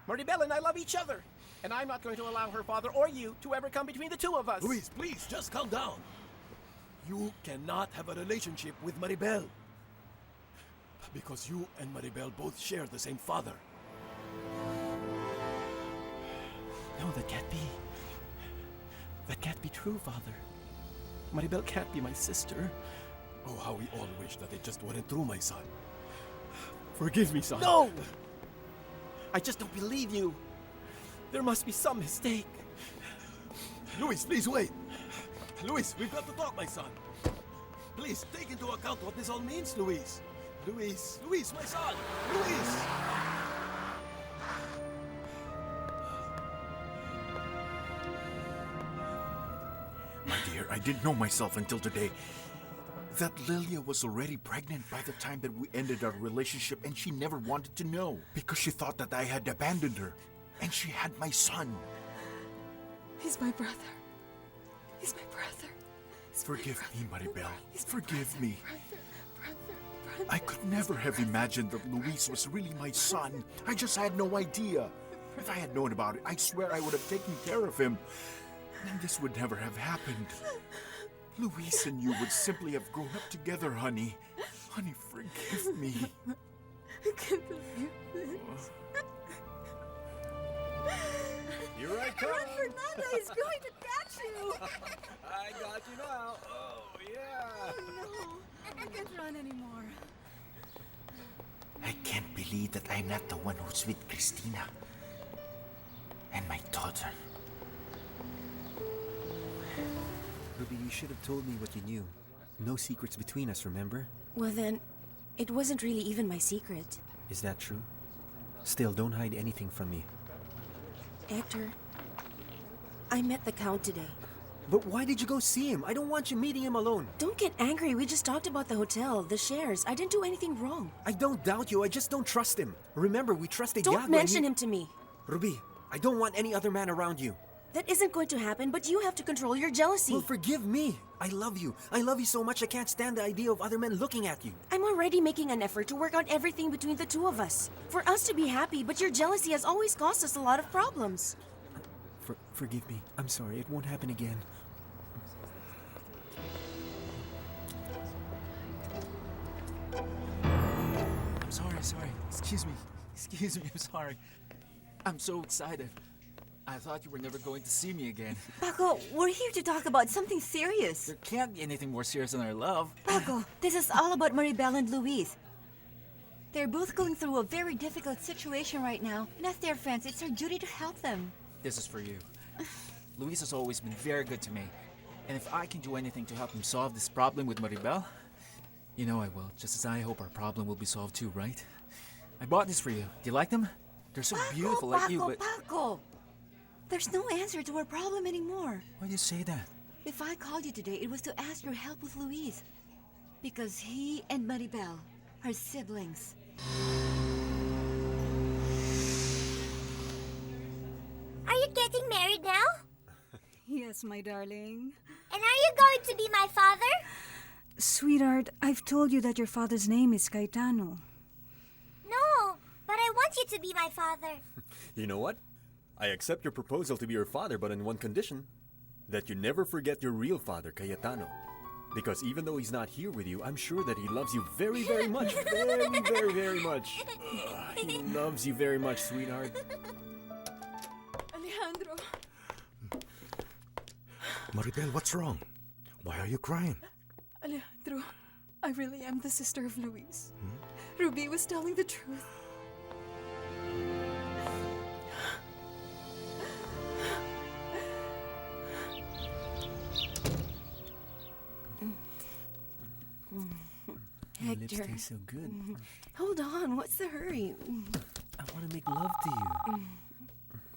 Maribel and I love each other. And I'm not going to allow her father or you to ever come between the two of us. Luis, please, just calm down. You cannot have a relationship with Maribel. Because you and Maribel both share the same father. No, that can't be. That can't be true, Father. Maribel can't be my sister. Oh, how we all wish that it just weren't true, my son. Forgive me, son. No! I just don't believe you. There must be some mistake. Luis, please wait. Luis, we've got to talk, my son. Please, take into account what this all means, Luis. Luis, my son! Luis! My dear, I didn't know myself until today that Lilia was already pregnant by the time that we ended our relationship, and she never wanted to know because she thought that I had abandoned her, and she had my son. He's my brother. He's my brother. Forgive me, Maribel. Forgive me. Brother. I could never have imagined that Luis was really my son. I just had no idea. If I had known about it, I swear I would have taken care of him. And this would never have happened. Luis and you would simply have grown up together, honey. Honey, forgive me. I can't believe this. Here I come! Run, Fernando! He's going to catch you! I got you now! Oh, yeah! No, I can't run anymore. I can't believe that I'm not the one who's with Christina. And my daughter. Ruby, you should have told me what you knew. No secrets between us, remember? Well then, it wasn't really even my secret. Is that true? Still, don't hide anything from me. Hector, I met the Count today. But why did you go see him? I don't want you meeting him alone. Don't get angry, we just talked about the hotel, the shares. I didn't do anything wrong. I don't doubt you, I just don't trust him. Remember, we trusted Don't Yahweh. mention him to me. Ruby, I don't want any other man around you. That isn't going to happen, but you have to control your jealousy. Well, forgive me. I love you. I love you so much I can't stand the idea of other men looking at you. I'm already making an effort to work out everything between the two of us. For us to be happy, but your jealousy has always caused us a lot of problems. Forgive me. I'm sorry. It won't happen again. I'm sorry. Excuse me, I'm sorry. I'm so excited. I thought you were never going to see me again. Paco, we're here to talk about something serious. There can't be anything more serious than our love. Paco, this is all about Maribel and Luis. They're both going through a very difficult situation right now, and as their friends, it's our duty to help them. This is for you. Luis has always been very good to me. And if I can do anything to help him solve this problem with Maribel, you know I will, just as I hope our problem will be solved too, right? I bought this for you. Do you like them? They're so beautiful like you, but... Paco! There's no answer to our problem anymore. Why do you say that? If I called you today, it was to ask your help with Luis. Because he and Maribel are siblings. Are you getting married now? Yes, my darling. And are you going to be my father? Sweetheart, I've told you that your father's name is Caetano. No, but I want you to be my father. You know what? I accept your proposal to be your father, but on one condition. That you never forget your real father, Cayetano. Because even though he's not here with you, I'm sure that he loves you very, very much. Very, very, very much. He loves you very much, sweetheart. Alejandro. Maribel, what's wrong? Why are you crying? Alejandro, I really am the sister of Luis. Ruby was telling the truth. Your lips Hector. taste so good. Hold on, what's the hurry? I want to make love to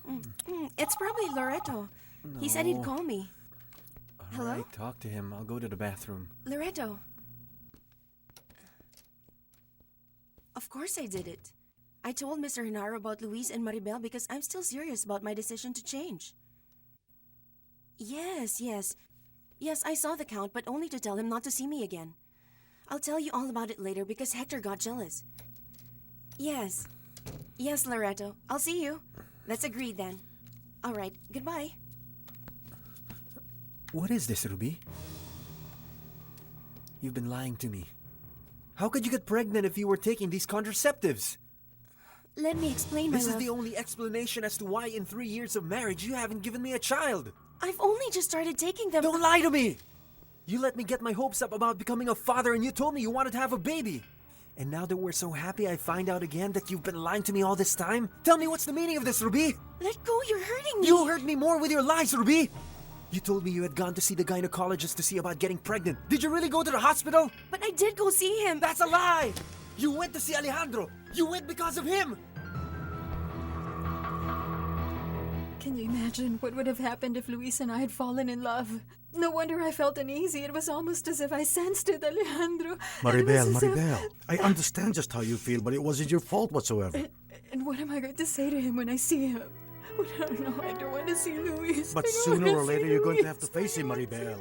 you. It's probably Loreto. No. He said he'd call me. Hello? All right, talk to him. I'll go to the bathroom. Loreto. Of course I did it. I told Mr. Genaro about Luis and Maribel because I'm still serious about my decision to change. Yes. Yes, I saw the Count, but only to tell him not to see me again. I'll tell you all about it later because Hector got jealous. Yes, Yes, Loretto. I'll see you. That's agreed then. All right, goodbye. What is this, Ruby? You've been lying to me. How could you get pregnant if you were taking these contraceptives? Let me explain, my This is love. the only explanation as to why in 3 years of marriage you haven't given me a child. I've only just started taking them. Don't lie to me! You let me get my hopes up about becoming a father and you told me you wanted to have a baby. And now that we're so happy, I find out again that you've been lying to me all this time? Tell me what's the meaning of this, Ruby? Let go, you're hurting me. You hurt me more with your lies, Ruby! You told me you had gone to see the gynecologist to see about getting pregnant. Did you really go to the hospital? But I did go see him. That's a lie! You went to see Alejandro! You went because of him! Can you imagine what would have happened if Luis and I had fallen in love? No wonder I felt uneasy. It was almost as if I sensed it, Alejandro. Maribel. I understand just how you feel, but it wasn't your fault whatsoever. And what am I going to say to him when I see him? Oh, no, I don't want to see Luis. But sooner or later, you're going to have to face him, Maribel.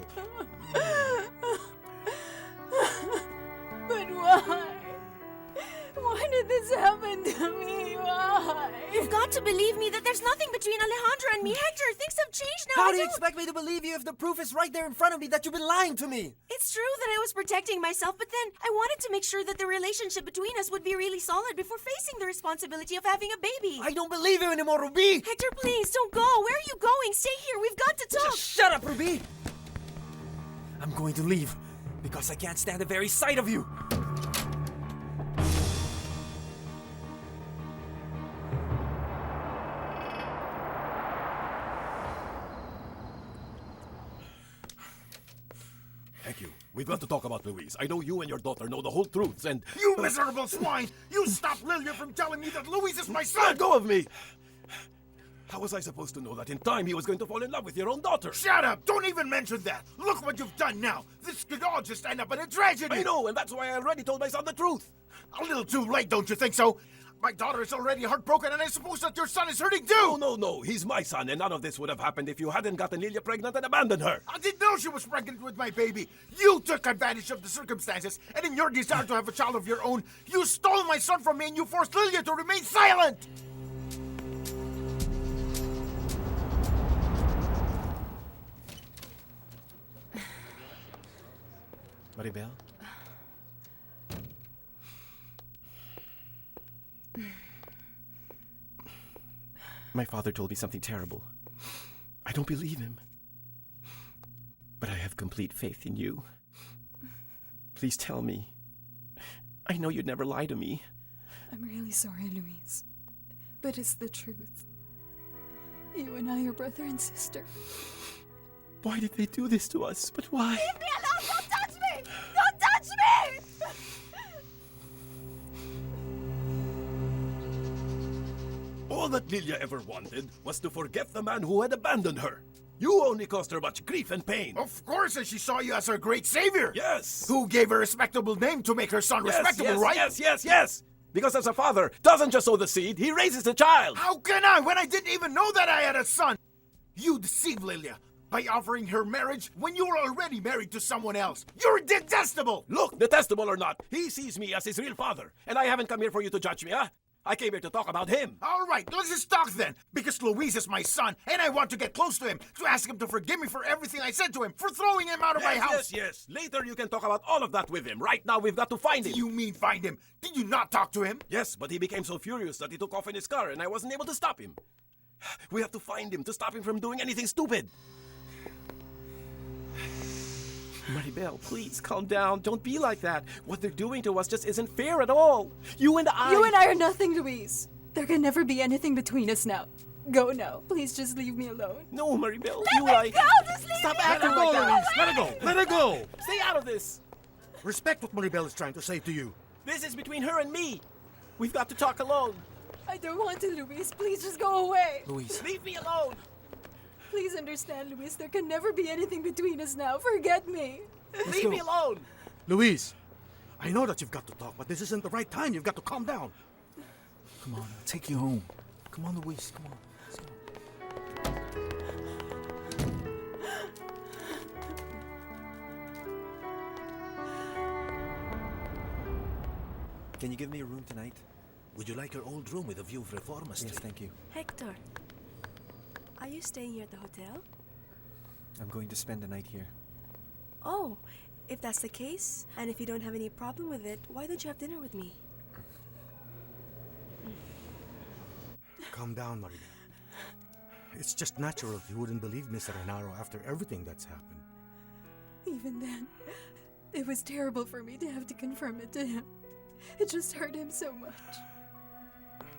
But why? Why did this happen to me? Why? You've got to believe me that there's nothing between Alejandro and me. Hector, things have changed now. How do you expect me to believe you if the proof is right there in front of me that you've been lying to me? It's true that I was protecting myself, but then I wanted to make sure that the relationship between us would be really solid before facing the responsibility of having a baby. I don't believe you anymore, Ruby! Hector, please, don't go. Where are you going? Stay here. We've got to talk. Just shut up, Ruby! I'm going to leave because I can't stand the very sight of you. Thank you. We've got to talk about Louise. I know you and your daughter know the whole truth, and... You miserable swine! You stop Lilia from telling me that Louise is my son! Let go of me! How was I supposed to know that in time he was going to fall in love with your own daughter? Shut up! Don't even mention that! Look what you've done now! This could all just end up in a tragedy! I know, and that's why I already told my son the truth! A little too late, don't you think so? My daughter is already heartbroken, and I suppose that your son is hurting too! No. He's my son, and none of this would have happened if you hadn't gotten Lilia pregnant and abandoned her! I didn't know she was pregnant with my baby! You took advantage of the circumstances, and in your desire to have a child of your own, you stole my son from me and you forced Lilia to remain silent! Maribel? My father told me something terrible. I don't believe him. But I have complete faith in you. Please tell me. I know you'd never lie to me. I'm really sorry, Luis. But it's the truth. You and I are brother and sister. Why did they do this to us? But why? Leave me alone! Don't touch me! Don't touch me! All that Lilia ever wanted was to forget the man who had abandoned her. You only caused her much grief and pain. Of course, and she saw you as her great savior! Yes! Who gave her a respectable name to make her son respectable, right? Yes! Because as a father doesn't just sow the seed, he raises the child! How can I, when I didn't even know that I had a son? You deceived Lilia by offering her marriage when you were already married to someone else. You're detestable! Look, detestable or not, he sees me as his real father, and I haven't come here for you to judge me, huh? I came here to talk about him. All right, let's just talk then. Because Luis is my son, and I want to get close to him, to ask him to forgive me for everything I said to him, for throwing him out of my house. Yes. Later you can talk about all of that with him. Right now we've got to find him. What do you mean find him? Did you not talk to him? Yes, but he became so furious that he took off in his car, and I wasn't able to stop him. We have to find him to stop him from doing anything stupid. Maribel, please calm down. Don't be like that. What they're doing to us just isn't fair at all. You and I are nothing, Luis. There can never be anything between us now. Go now. Please just leave me alone. No, Maribel. Let me go! Just leave Stop me acting alone! like that. Let her go! Let her go! Stay out of this. Respect what Maribel is trying to say to you. This is between her and me. We've got to talk alone. I don't want to, Luis. Please just go away. Luis. Leave me alone. Please understand, Luis. There can never be anything between us now. Forget me. Leave me alone. Luis, I know that you've got to talk, but this isn't the right time. You've got to calm down. Come on, I'll take you home. Come on, Luis, come on. Let's go. Can you give me a room tonight? Would you like your old room with a view of Reforma Street? Yes, thank you. Hector, are you staying here at the hotel? I'm going to spend the night here. Oh, if that's the case, and if you don't have any problem with it, why don't you have dinner with me? Calm down, Maria. It's just natural you wouldn't believe Mr. Genaro after everything that's happened. Even then, it was terrible for me to have to confirm it to him. It just hurt him so much.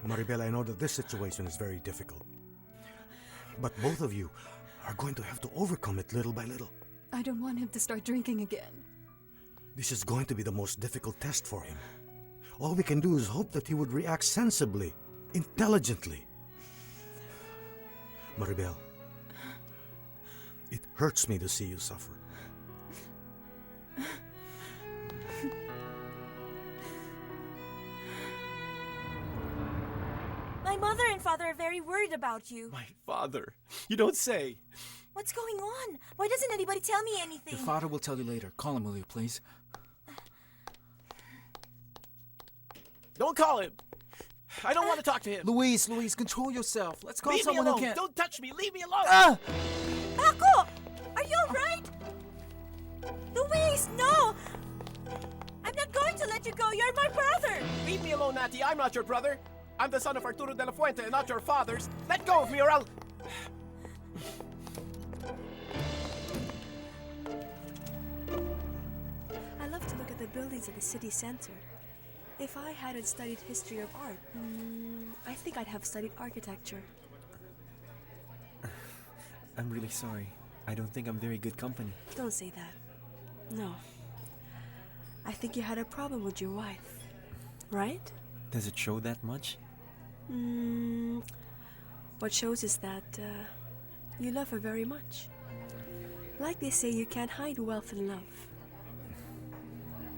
Maribel, I know that this situation is very difficult. But both of you are going to have to overcome it little by little. I don't want him to start drinking again. This is going to be the most difficult test for him. All we can do is hope that he would react sensibly, intelligently. Maribel, it hurts me to see you suffer. My mother and father are very worried about you. My father? You don't say. What's going on? Why doesn't anybody tell me anything? Your father will tell you later. Call him, will you, please? Don't call him. I don't want to talk to him. Louise, control yourself. Let's call Leave me someone alone. who can. Don't touch me. Leave me alone. Paco! Are you alright? Luis, no! I'm not going to let you go. You're my brother. Leave me alone, Natty. I'm not your brother. I'm the son of Arturo de la Fuente and not your father's. Let go of me or I'll... I love to look at the buildings at the city center. If I hadn't studied history of art, I think I'd have studied architecture. I'm really sorry. I don't think I'm very good company. Don't say that. No. I think you had a problem with your wife, right? Does it show that much? What shows is that you love her very much. Like they say, you can't hide wealth and love.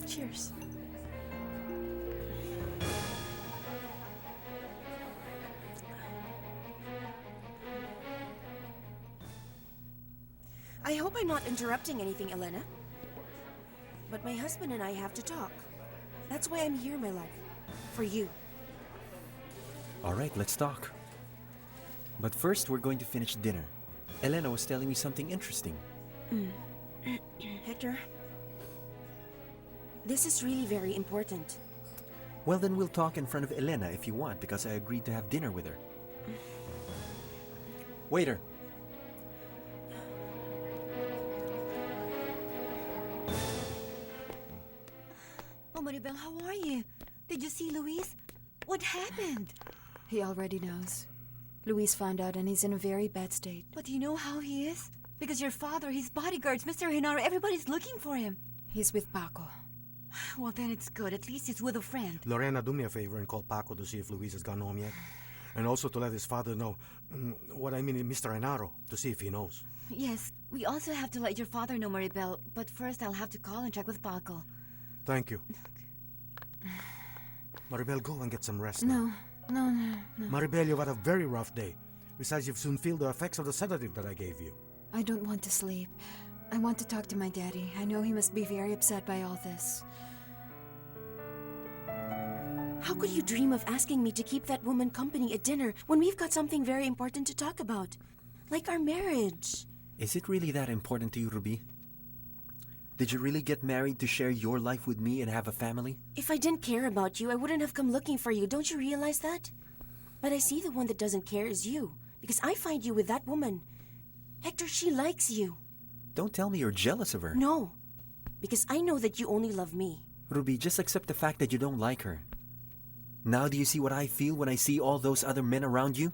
Cheers. I hope I'm not interrupting anything, Elena. But my husband and I have to talk. That's why I'm here, my love. For you. All right, let's talk. But first, we're going to finish dinner. Elena was telling me something interesting. Hector, this is really very important. Well, then we'll talk in front of Elena if you want, because I agreed to have dinner with her. Waiter. Oh, Maribel, how are you? Did you see Luis? What happened? He already knows. Luis found out and he's in a very bad state. But do you know how he is? Because your father, his bodyguards, Mr. Genaro, everybody's looking for him. He's with Paco. Well, then it's good. At least he's with a friend. Lorena, do me a favor and call Paco to see if Luis has gone home yet. And also to let his father know, Mr. Genaro, to see if he knows. Yes, we also have to let your father know, Maribel. But first I'll have to call and check with Paco. Thank you. Maribel, go and get some rest No. now. No. Maribel, you've had a very rough day. Besides, you'll soon feel the effects of the sedative that I gave you. I don't want to sleep. I want to talk to my daddy. I know he must be very upset by all this. How could you dream of asking me to keep that woman company at dinner when we've got something very important to talk about? Like our marriage. Is it really that important to you, Ruby? Did you really get married to share your life with me and have a family? If I didn't care about you, I wouldn't have come looking for you. Don't you realize that? But I see the one that doesn't care is you. Because I find you with that woman. Hector, she likes you. Don't tell me you're jealous of her. No. Because I know that you only love me. Ruby, just accept the fact that you don't like her. Now do you see what I feel when I see all those other men around you?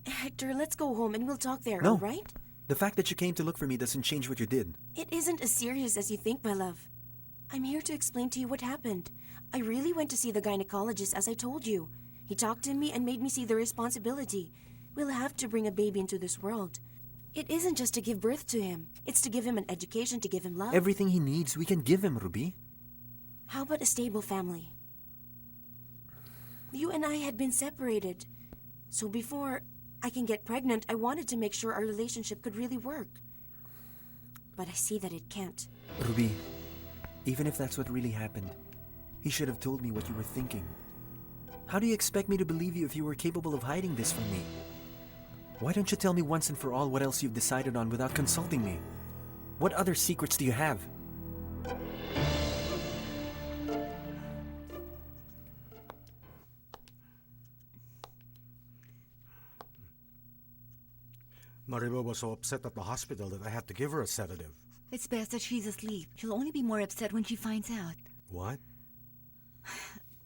Hector, let's go home and we'll talk there, No. all right? The fact that you came to look for me doesn't change what you did. It isn't as serious as you think, my love. I'm here to explain to you what happened. I really went to see the gynecologist as I told you. He talked to me and made me see the responsibility. We'll have to bring a baby into this world. It isn't just to give birth to him. It's to give him an education, to give him love. Everything he needs, we can give him, Ruby. How about a stable family? You and I had been separated. So before I can get pregnant, I wanted to make sure our relationship could really work. But I see that it can't. Ruby, even if that's what really happened, he should have told me what you were thinking. How do you expect me to believe you if you were capable of hiding this from me? Why don't you tell me once and for all what else you've decided on without consulting me? What other secrets do you have? Maribel was so upset at the hospital that I had to give her a sedative. It's best that she's asleep. She'll only be more upset when she finds out. What?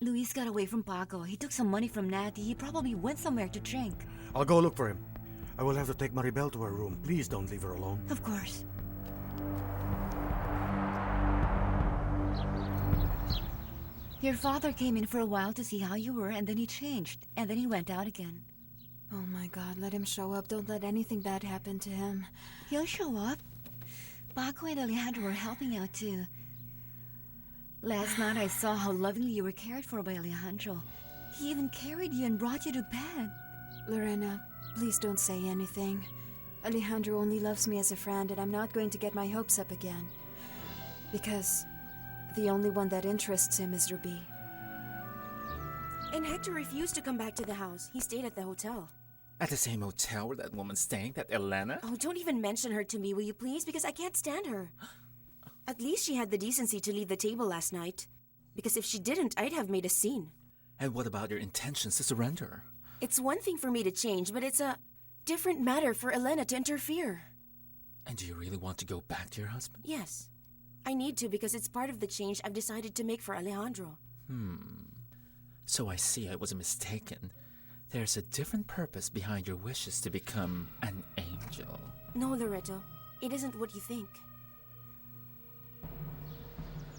Luis got away from Paco. He took some money from Natty. He probably went somewhere to drink. I'll go look for him. I will have to take Maribel to her room. Please don't leave her alone. Of course. Your father came in for a while to see how you were, and then he changed. And then he went out again. Oh my God, let him show up. Don't let anything bad happen to him. He'll show up. Paco and Alejandro were helping out too. Last night I saw how lovingly you were cared for by Alejandro. He even carried you and brought you to bed. Lorena, please don't say anything. Alejandro only loves me as a friend, and I'm not going to get my hopes up again. Because the only one that interests him is Rubi. And Hector refused to come back to the house. He stayed at the hotel. At the same hotel where that woman's staying, that Elena? Oh, don't even mention her to me, will you please? Because I can't stand her. At least she had the decency to leave the table last night. Because if she didn't, I'd have made a scene. And what about your intentions to surrender? It's one thing for me to change, but it's a different matter for Elena to interfere. And do you really want to go back to your husband? Yes. I need to because it's part of the change I've decided to make for Alejandro. So I see I was mistaken. There's a different purpose behind your wishes to become an angel. No, Loreto. It isn't what you think.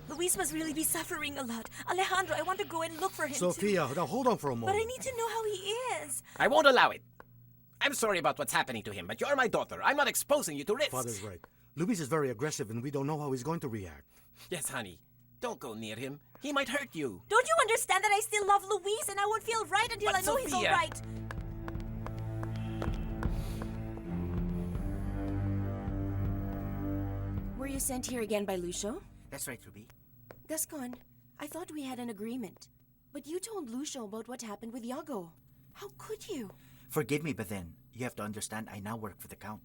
Luis must really be suffering a lot. Alejandro, I want to go and look for him Sophia, now hold on for a moment. But I need to know how he is. I won't allow it. I'm sorry about what's happening to him, but you're my daughter. I'm not exposing you to risks. Father's right. Luis is very aggressive and we don't know how he's going to react. Yes, honey. Don't go near him. He might hurt you. Don't you understand that I still love Luis and I won't feel right until But I know he's all Sophia. right? Were you sent here again by Lucio? That's right, Ruby. Gascon, I thought we had an agreement. But you told Lucio about what happened with Iago. How could you? Forgive me, but then, you have to understand I now work for the Count.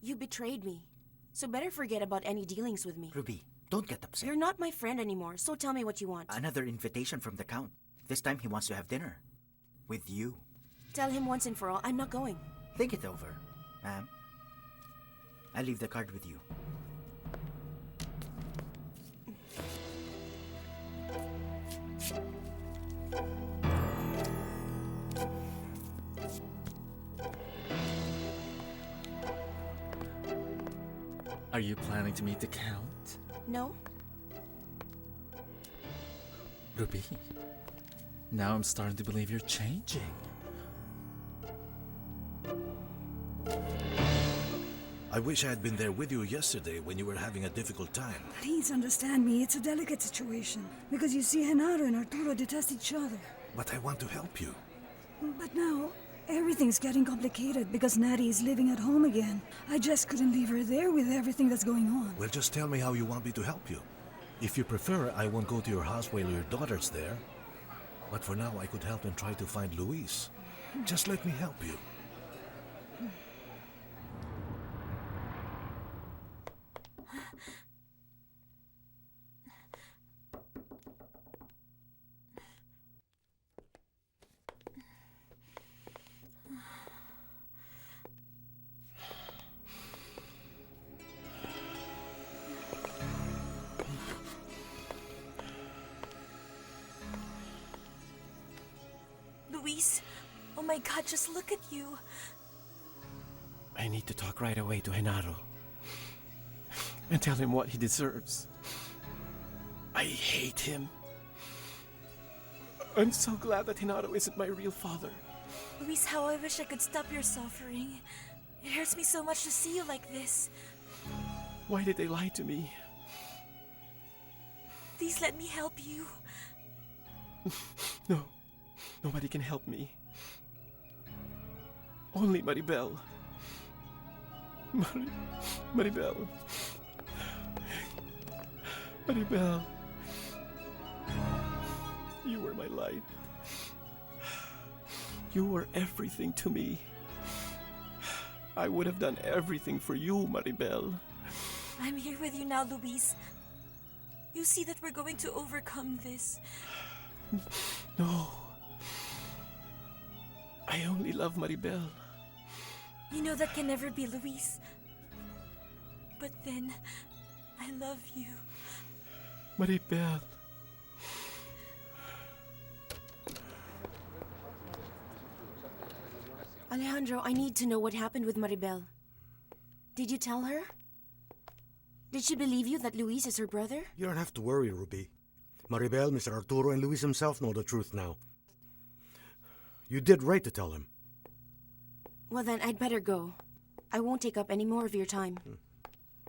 You betrayed me. So better forget about any dealings with me. Ruby, don't get upset. You're not my friend anymore, so tell me what you want. Another invitation from the Count. This time he wants to have dinner. With you. Tell him once and for all, I'm not going. Think it over, ma'am. I leave the card with you. Are you planning to meet the Count? No? Ruby, now I'm starting to believe you're changing. I wish I had been there with you yesterday when you were having a difficult time. Please understand me, it's a delicate situation. Because you see, Genaro and Arturo detest each other. But I want to help you. But now, everything's getting complicated because Natty is living at home again. I just couldn't leave her there with everything that's going on. Well, just tell me how you want me to help you. If you prefer, I won't go to your house while your daughter's there. But for now, I could help and try to find Luis. Just let me help you. Luis, oh my God, just look at you. I need to talk right away to Genaro. And tell him what he deserves. I hate him. I'm so glad that Genaro isn't my real father. Luis, how I wish I could stop your suffering. It hurts me so much to see you like this. Why did they lie to me? Please let me help you. No. Nobody can help me. Only Maribel. Maribel. Maribel. You were my light. You were everything to me. I would have done everything for you, Maribel. I'm here with you now, Luis. You see that we're going to overcome this. No. I only love Maribel. You know that can never be, Luis. But then, I love you. Maribel. Alejandro, I need to know what happened with Maribel. Did you tell her? Did she believe you that Luis is her brother? You don't have to worry, Ruby. Maribel, Mr. Arturo, and Luis himself know the truth now. You did right to tell him. Well then, I'd better go. I won't take up any more of your time.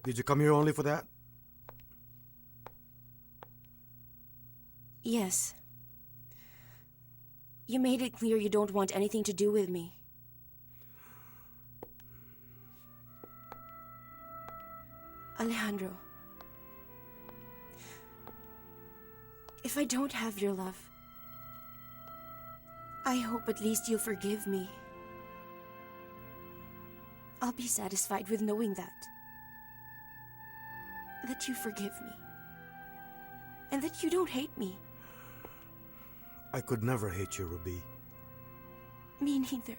Did you come here only for that? Yes. You made it clear you don't want anything to do with me. Alejandro, if I don't have your love, I hope at least you'll forgive me. I'll be satisfied with knowing that you forgive me, and that you don't hate me. I could never hate you, Ruby. Me neither.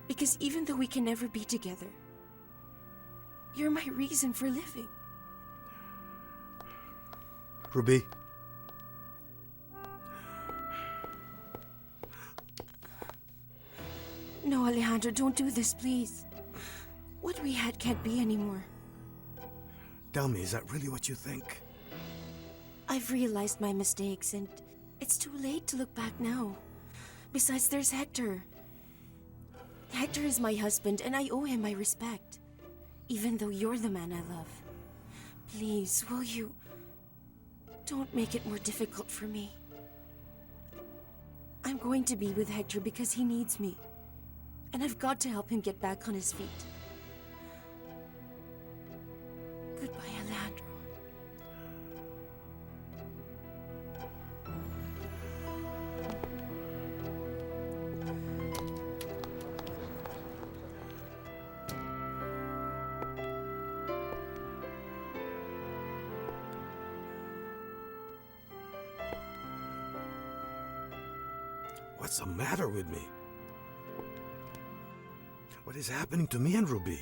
Because even though we can never be together, you're my reason for living. Ruby. No, Alejandro, don't do this, please. What we had can't be anymore. Tell me, is that really what you think? I've realized my mistakes, and it's too late to look back now. Besides, there's Hector. Hector is my husband, and I owe him my respect. Even though you're the man I love. Please, will you? Don't make it more difficult for me. I'm going to be with Hector because he needs me. And I've got to help him get back on his feet. Goodbye, Alejandro. What's the matter with me? What is happening to me and Ruby?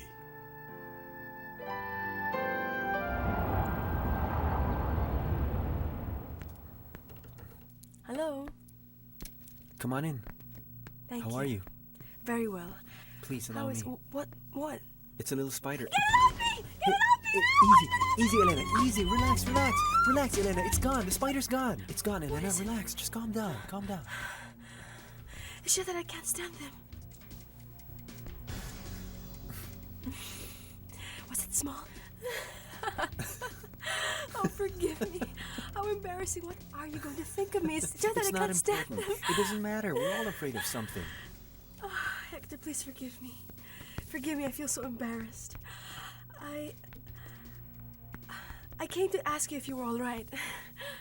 Hello. Come on in. Thank you. How are you? Very well. Please allow How is... me. What? It's a little spider. Get off me! Get off me! Easy, Elena. Easy. Relax, Elena. It's gone. The spider's gone. It's gone, Elena. Relax. Just calm down. It's just that I can't stand them. Was it small? Oh, forgive me. How embarrassing. What are you going to think of me? It's just that I can't stand them. It doesn't matter. We're all afraid of something. Oh, Hector, please forgive me. Forgive me. I feel so embarrassed. I came to ask you if you were all right.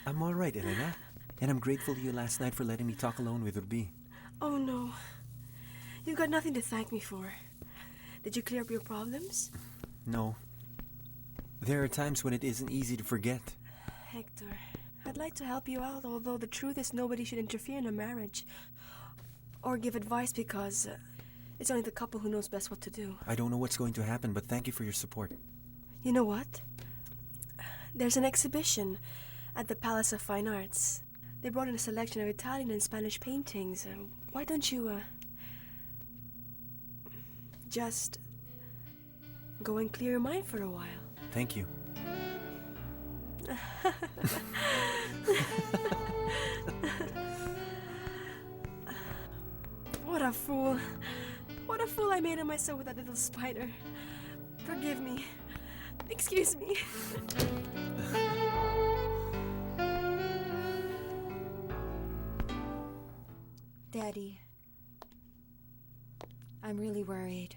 I'm all right, Elena. And I'm grateful to you last night for letting me talk alone with Ruby. Oh, no. You've got nothing to thank me for. Did you clear up your problems? No. There are times when it isn't easy to forget. Hector, I'd like to help you out, although the truth is nobody should interfere in a marriage. Or give advice because it's only the couple who knows best what to do. I don't know what's going to happen, but thank you for your support. You know what? There's an exhibition at the Palace of Fine Arts. They brought in a selection of Italian and Spanish paintings. Why don't you, just go and clear your mind for a while? Thank you. What a fool. What a fool I made of myself with that little spider. Forgive me. Excuse me. Daddy, I'm really worried.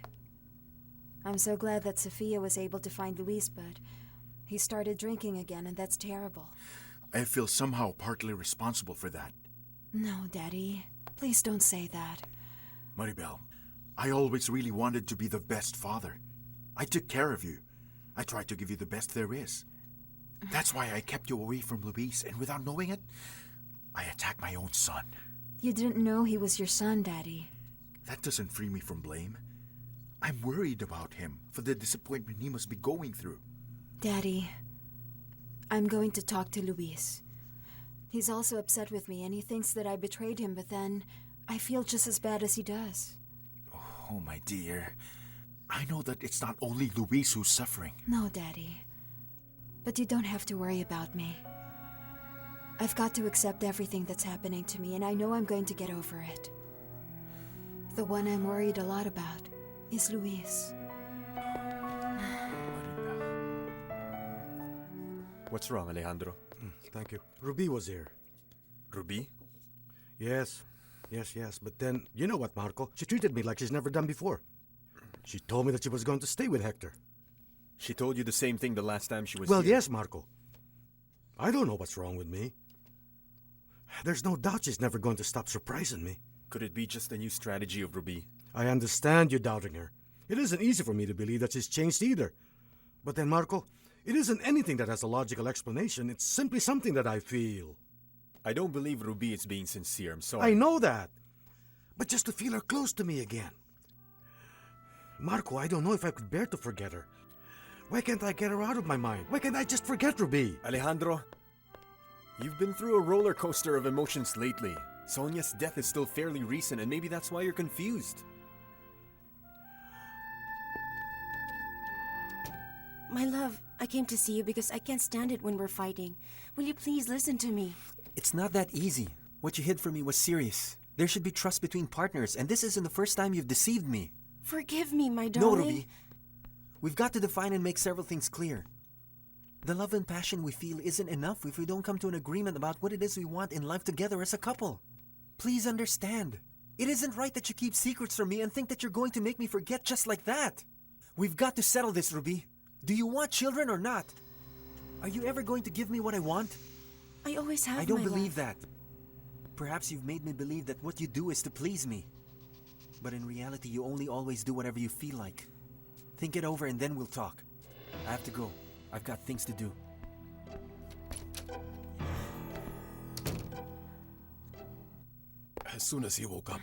I'm so glad that Sophia was able to find Luis, but he started drinking again, and that's terrible. I feel somehow partly responsible for that. No, Daddy. Please don't say that. Maribel, I always really wanted to be the best father. I took care of you. I tried to give you the best there is. That's why I kept you away from Luis, and without knowing it, I attacked my own son. You didn't know he was your son, Daddy. That doesn't free me from blame. I'm worried about him for the disappointment he must be going through. Daddy, I'm going to talk to Luis. He's also upset with me, and he thinks that I betrayed him, but then I feel just as bad as he does. Oh, my dear. I know that it's not only Luis who's suffering. No, Daddy. But you don't have to worry about me. I've got to accept everything that's happening to me, and I know I'm going to get over it. The one I'm worried a lot about is Luis. What's wrong, Alejandro? Thank you. Rubi was here. Rubi? Yes. But then, you know what, Marco? She treated me like she's never done before. She told me that she was going to stay with Hector. She told you the same thing the last time she was Well, here. yes, Marco. I don't know what's wrong with me. There's no doubt she's never going to stop surprising me. Could it be just a new strategy of Rubi? I understand you doubting her. It isn't easy for me to believe that she's changed either. But then, Marco, it isn't anything that has a logical explanation. It's simply something that I feel. I don't believe Rubi is being sincere. I'm sorry. I know that. But just to feel her close to me again. Marco, I don't know if I could bear to forget her. Why can't I get her out of my mind? Why can't I just forget Rubi? Alejandro, you've been through a roller coaster of emotions lately. Sonia's death is still fairly recent, and maybe that's why you're confused. My love, I came to see you because I can't stand it when we're fighting. Will you please listen to me? It's not that easy. What you hid from me was serious. There should be trust between partners, and this isn't the first time you've deceived me. Forgive me, my darling. No, Ruby. We've got to define and make several things clear. The love and passion we feel isn't enough if we don't come to an agreement about what it is we want in life together as a couple. Please understand. It isn't right that you keep secrets from me and think that you're going to make me forget just like that. We've got to settle this, Ruby. Do you want children or not? Are you ever going to give me what I want? I always have, I don't my believe love. that. Perhaps you've made me believe that what you do is to please me. But in reality, you only always do whatever you feel like. Think it over and then we'll talk. I have to go. I've got things to do. As soon as he woke up,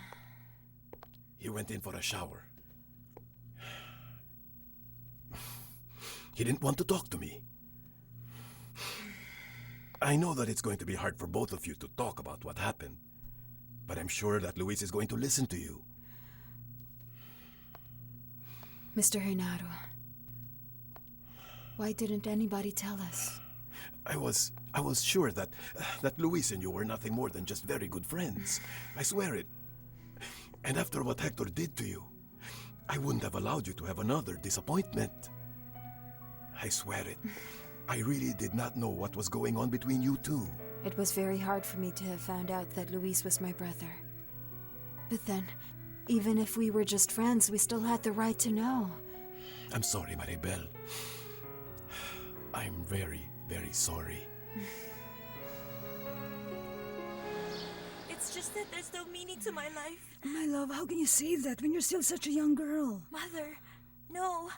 he went in for a shower. He didn't want to talk to me. I know that it's going to be hard for both of you to talk about what happened, but I'm sure that Luis is going to listen to you. Mr. Renato, why didn't anybody tell us? I was sure that Luis and you were nothing more than just very good friends. I swear it. And after what Hector did to you, I wouldn't have allowed you to have another disappointment. I swear it. I really did not know what was going on between you two. It was very hard for me to have found out that Luis was my brother. But then, even if we were just friends, we still had the right to know. I'm sorry, Maribel. I'm very, very sorry. It's just that there's no meaning to my life. My love, how can you say that when you're still such a young girl? Mother, no.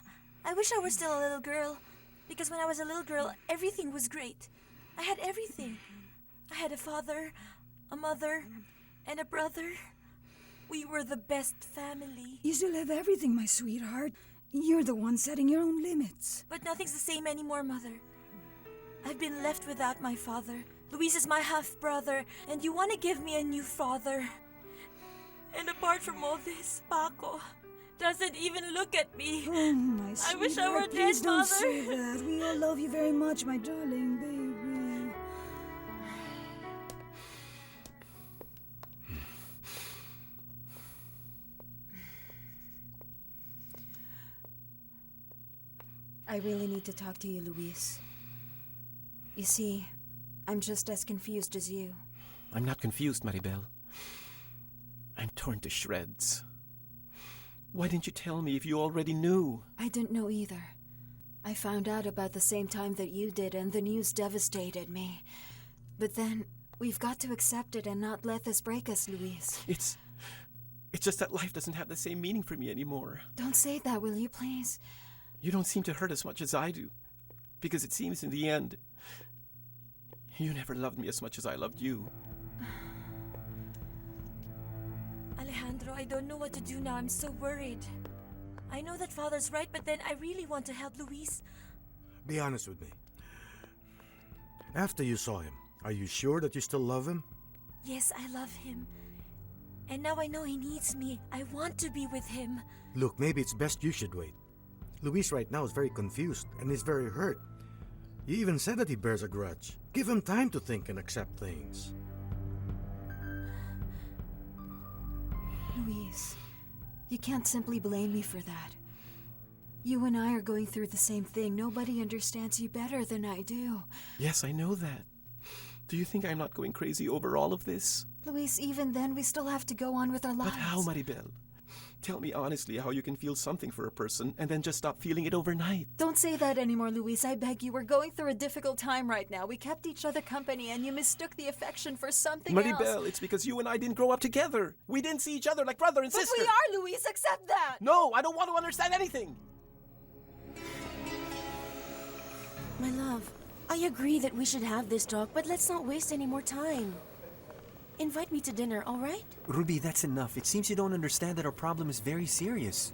I wish I were still a little girl. Because when I was a little girl, everything was great. I had everything. I had a father, a mother, and a brother. We were the best family. You still have everything, my sweetheart. You're the one setting your own limits. But nothing's the same anymore, Mother. I've been left without my father. Luis is my half-brother, and you want to give me a new father. And apart from all this, Paco doesn't even look at me. Oh, my sweetheart, I wish I were please dead, don't Mother. say that. We all love you very much, my darling baby. I really need to talk to you, Luis. You see, I'm just as confused as you. I'm not confused, Maribel. I'm torn to shreds. Why didn't you tell me if you already knew? I didn't know either. I found out about the same time that you did, and the news devastated me. But then, We've got to accept it and not let this break us, Luis. It's just that life doesn't have the same meaning for me anymore. Don't say that, will you, please? You don't seem to hurt as much as I do. Because it seems in the end, you never loved me as much as I loved you. Alejandro, I don't know what to do now. I'm so worried. I know that Father's right, but then I really want to help Luis. Be honest with me. After you saw him, are you sure that you still love him? Yes, I love him. And now I know he needs me. I want to be with him. Look, maybe it's best you should wait. Luis right now is very confused and is very hurt. You even said that he bears a grudge. Give him time to think and accept things. Luis, you can't simply blame me for that. You and I are going through the same thing. Nobody understands you better than I do. Yes, I know that. Do you think I'm not going crazy over all of this? Luis, even then, we still have to go on with our lives. But how, Maribel? Tell me honestly how you can feel something for a person and then just stop feeling it overnight. Don't say that anymore, Luis. I beg you. We're going through a difficult time right now. We kept each other company and you mistook the affection for something else. Maribel, it's because you and I didn't grow up together. We didn't see each other like brother and sister. But we are, Luis. Accept that. No, I don't want to understand anything. My love, I agree that we should have this talk, but let's not waste any more time. Invite me to dinner, all right? Ruby, that's enough. It seems you don't understand that our problem is very serious.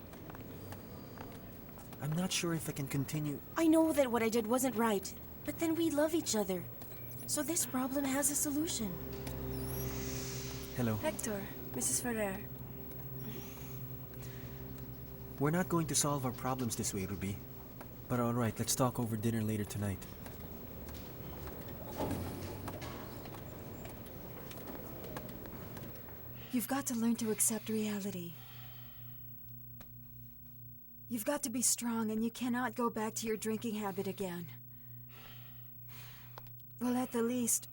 I'm not sure if I can continue. I know that what I did wasn't right, but then we love each other. So this problem has a solution. Hello. Hector, Mrs. Ferrer. We're not going to solve our problems this way, Ruby. But all right, let's talk over dinner later tonight. You've got to learn to accept reality. You've got to be strong, and you cannot go back to your drinking habit again. Well, at the least,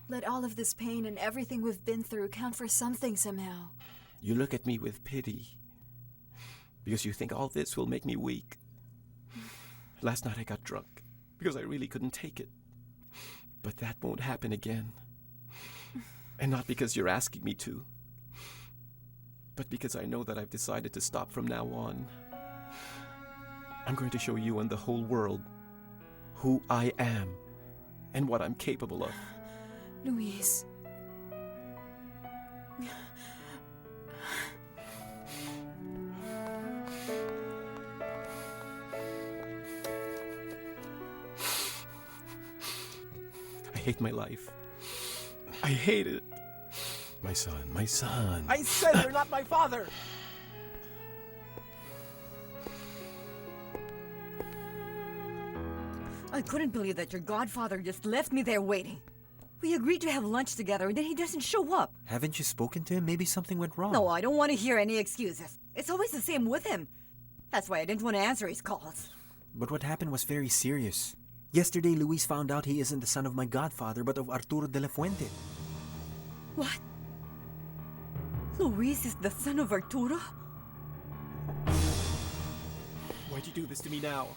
let all of this pain and everything we've been through count for something somehow. You look at me with pity. Because you think all this will make me weak. Last night I got drunk. Because I really couldn't take it. But that won't happen again. And not because you're asking me to. But because I know that I've decided to stop from now on. I'm going to show you and the whole world who I am and what I'm capable of. Luis. I hate my life. I hate it. My son, my son. I said you're not my father! I couldn't believe that your godfather just left me there waiting. We agreed to have lunch together and then he doesn't show up. Haven't you spoken to him? Maybe something went wrong. No, I don't want to hear any excuses. It's always the same with him. That's why I didn't want to answer his calls. But what happened was very serious. Yesterday, Luis found out he isn't the son of my godfather, but of Arturo de la Fuente. What? Luis is the son of Arturo? Why'd you do this to me now?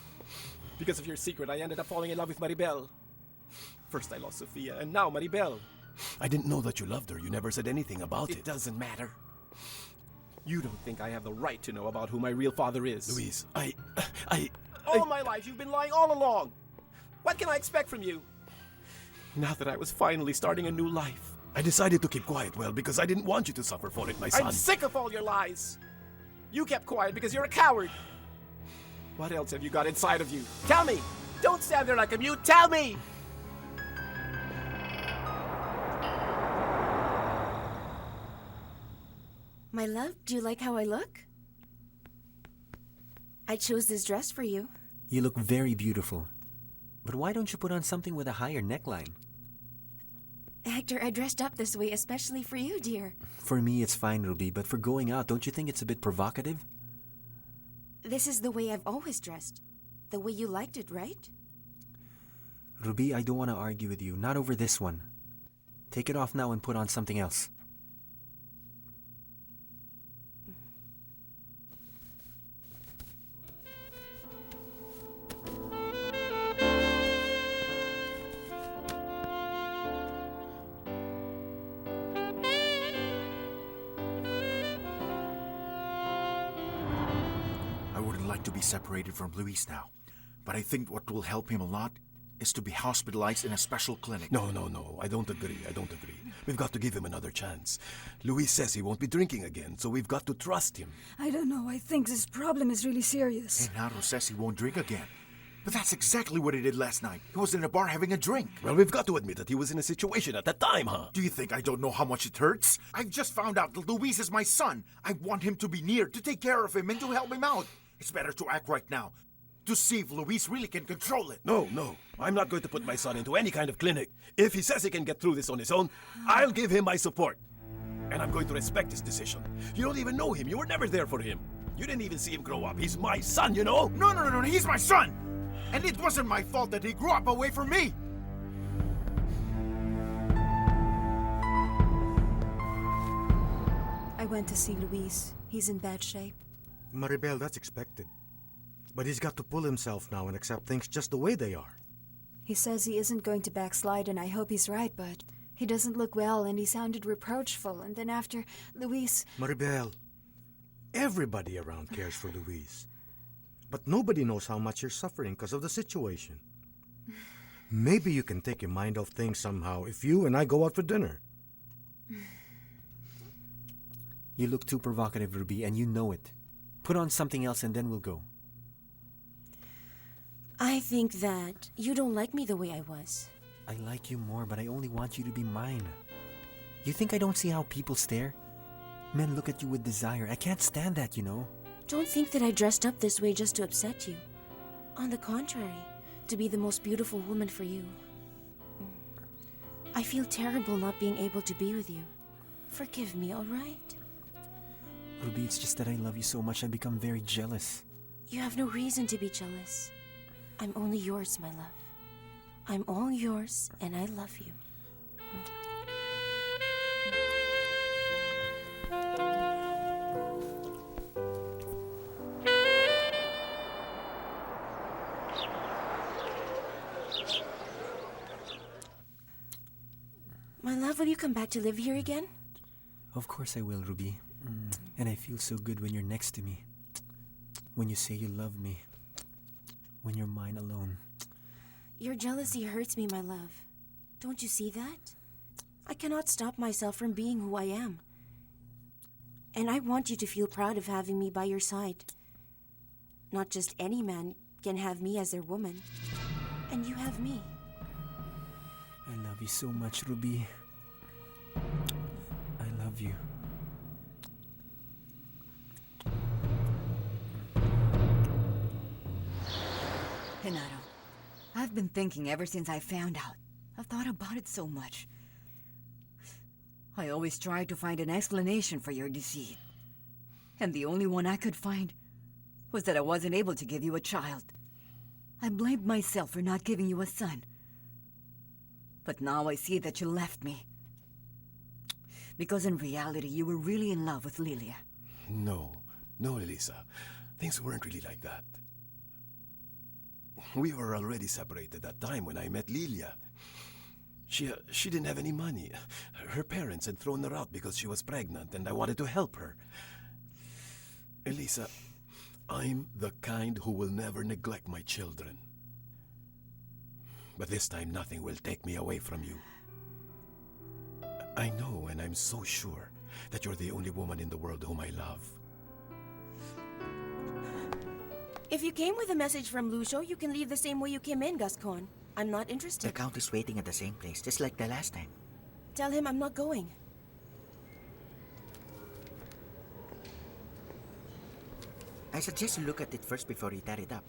Because of your secret, I ended up falling in love with Maribel. First I lost Sofia, and now Maribel. I didn't know that you loved her. You never said anything about it. It doesn't matter. You don't think I have the right to know about who my real father is. Luis, All my life you've been lying all along. What can I expect from you? Now that I was finally starting a new life. I decided to keep quiet, well, because I didn't want you to suffer for it, my son. I'm sick of all your lies. You kept quiet because you're a coward. What else have you got inside of you? Tell me! Don't stand there like a mute. Tell me! My love, do you like how I look? I chose this dress for you. You look very beautiful. But why don't you put on something with a higher neckline? Hector, I dressed up this way especially for you, dear. For me, it's fine, Ruby, but for going out, don't you think it's a bit provocative? This is the way I've always dressed. The way you liked it, right? Ruby, I don't want to argue with you. Not over this one. Take it off now and put on something else. like to be separated from Luis now. But I think what will help him a lot is to be hospitalized in a special clinic. No. I don't agree. We've got to give him another chance. Luis says he won't be drinking again, so we've got to trust him. I don't know. I think this problem is really serious. Genaro says he won't drink again. But that's exactly what he did last night. He was in a bar having a drink. Well, we've got to admit that he was in a situation at that time, huh? Do you think I don't know how much it hurts? I've just found out that Luis is my son. I want him to be near, to take care of him, and to help him out. It's better to act right now, to see if Luis really can control it. No. I'm not going to put my son into any kind of clinic. If he says he can get through this on his own, I'll give him my support. And I'm going to respect his decision. You don't even know him. You were never there for him. You didn't even see him grow up. He's my son, you know? No. He's my son! And it wasn't my fault that he grew up away from me! I went to see Luis. He's in bad shape. Maribel, that's expected. But he's got to pull himself now and accept things just the way they are. He says he isn't going to backslide, and I hope he's right, but he doesn't look well, and he sounded reproachful. And then after, Luis... Maribel, everybody around cares for Luis. But nobody knows how much you're suffering because of the situation. Maybe you can take your mind off things somehow if you and I go out for dinner. You look too provocative, Ruby, and you know it. Put on something else and then we'll go. I think that you don't like me the way I was. I like you more, but I only want you to be mine. You think I don't see how people stare? Men look at you with desire. I can't stand that, you know. Don't think that I dressed up this way just to upset you. On the contrary, to be the most beautiful woman for you. I feel terrible not being able to be with you. Forgive me, all right? Ruby, it's just that I love you so much I become very jealous. You have no reason to be jealous. I'm only yours, my love. I'm all yours, and I love you. My love, will you come back to live here again? Of course I will, Ruby. And I feel so good when you're next to me. When you say you love me. When you're mine alone. Your jealousy hurts me, my love. Don't you see that? I cannot stop myself from being who I am. And I want you to feel proud of having me by your side. Not just any man can have me as their woman. And you have me. I love you so much, Ruby. I love you. Genaro, I've been thinking ever since I found out. I've thought about it so much. I always tried to find an explanation for your deceit. And the only one I could find was that I wasn't able to give you a child. I blamed myself for not giving you a son. But now I see that you left me. Because in reality, you were really in love with Lilia. No, Elisa. Things weren't really like that. We were already separated that time when I met Lilia. She didn't have any money. Her parents had thrown her out because she was pregnant, and I wanted to help her. Elisa, I'm the kind who will never neglect my children. But this time nothing will take me away from you. I know, and I'm so sure, that you're the only woman in the world whom I love. If you came with a message from Lucio, you can leave the same way you came in, Gascon. I'm not interested. The Count is waiting at the same place, just like the last time. Tell him I'm not going. I suggest you look at it first before you tear it up.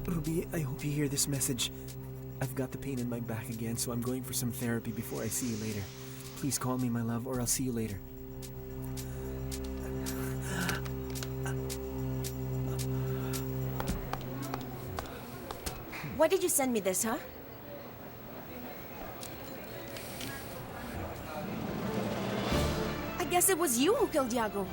Ruby, I hope you hear this message. I've got the pain in my back again, so I'm going for some therapy before I see you later. Please call me, my love, or I'll see you later. Why did you send me this, huh? I guess it was you who killed Iago.